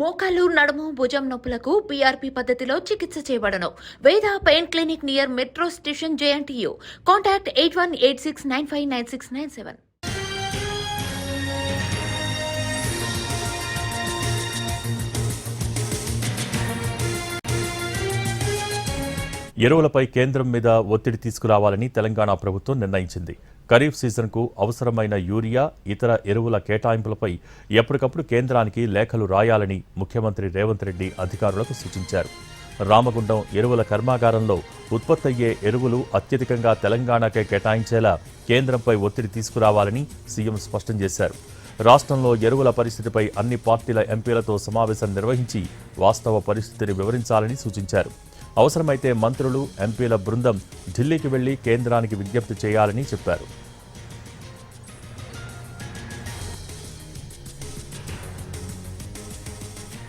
మోకాలు నడుము భుజం నొప్పులకు పీఆర్పీ పద్ధతిలో చికిత్స చేయబడను. వేద pain clinic near metro station JNTU. Contact 8186959697. ఎరువులపై కేంద్రం మీద ఒత్తిడి తీసుకురావాలని తెలంగాణ ప్రభుత్వం నిర్ణయించింది. ఖరీఫ్ సీజన్కు అవసరమైన యూరియా, ఇతర ఎరువుల కేటాయింపులపై ఎప్పటికప్పుడు కేంద్రానికి లేఖలు రాయాలని ముఖ్యమంత్రి రేవంత్ రెడ్డి అధికారులకు సూచించారు. రామగుండం ఎరువుల కర్మాగారంలో ఉత్పత్తయ్యే ఎరువులు అత్యధికంగా తెలంగాణకే కేటాయించేలా కేంద్రంపై ఒత్తిడి తీసుకురావాలని సీఎం స్పష్టం చేశారు. రాష్ట్రంలో ఎరువుల పరిస్థితిపై అన్ని పార్టీల ఎంపీలతో సమావేశం నిర్వహించి వాస్తవ పరిస్థితిని వివరించాలని సూచించారు. అవసరమైతే మంత్రులు, ఎంపీల బృందం ఢిల్లీకి వెళ్లి కేంద్రానికి విజ్ఞప్తి చేయాలని చెప్పారు.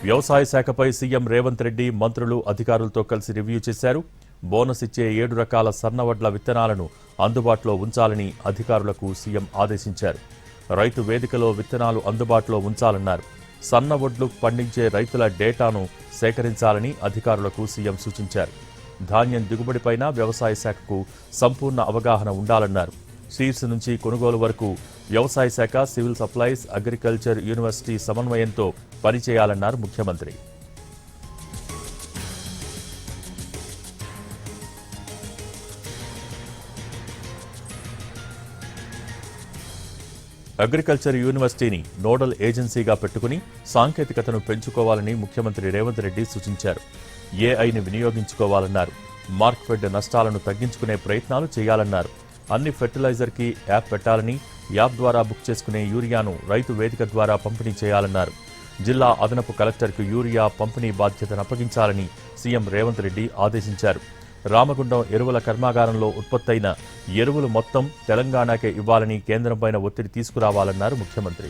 వ్యవసాయ శాఖపై సీఎం రేవంత్ రెడ్డి మంత్రులు, అధికారులతో కలిసి రివ్యూ చేశారు. బోనస్ ఇచ్చే 7 రకాల సన్నవడ్ల విత్తనాలను అందుబాటులో ఉంచాలని అధికారులకు సీఎం ఆదేశించారు. రైతు వేదికలో విత్తనాలు అందుబాటులో ఉంచాలన్నారు. సన్నవడ్లు పండించే రైతుల డేటాను సేకరించాలని అధికారులకు సీఎం సూచించారు. ధాన్యం దిగుబడిపైన వ్యవసాయ శాఖకు సంపూర్ణ అవగాహన ఉండాలన్నారు. సీడ్స్ నుంచి కొనుగోలు వరకు వ్యవసాయ శాఖ, సివిల్ సప్లైస్, అగ్రికల్చర్ యూనివర్సిటీ సమన్వయంతో పనిచేయాలన్నారు ముఖ్యమంత్రి. అగ్రికల్చర్ యూనివర్సిటీని నోడల్ ఏజెన్సీగా పెట్టుకుని సాంకేతికతను పెంచుకోవాలని ముఖ్యమంత్రి రేవంత్ రెడ్డి సూచించారు. ఏఐని వినియోగించుకోవాలన్నారు. మార్క్ఫెడ్ నష్టాలను తగ్గించుకునే ప్రయత్నాలు చేయాలన్నారు. అన్ని ఫెర్టిలైజర్కి యాప్ పెట్టాలని, యాప్ ద్వారా బుక్ చేసుకునే యూరియాను రైతు వేదిక ద్వారా పంపిణీ చేయాలన్నారు. జిల్లా అదనపు కలెక్టర్కు యూరియా పంపిణీ బాధ్యతను అప్పగించాలని సీఎం రేవంత్ రెడ్డి ఆదేశించారు. రామగుండం ఎరువుల కర్మాగారంలో ఉత్పత్తైన ఎరువులు మొత్తం తెలంగాణకే ఇవ్వాలని కేంద్రంపైన ఒత్తిడి తీసుకురావాలన్నారు ముఖ్యమంత్రి.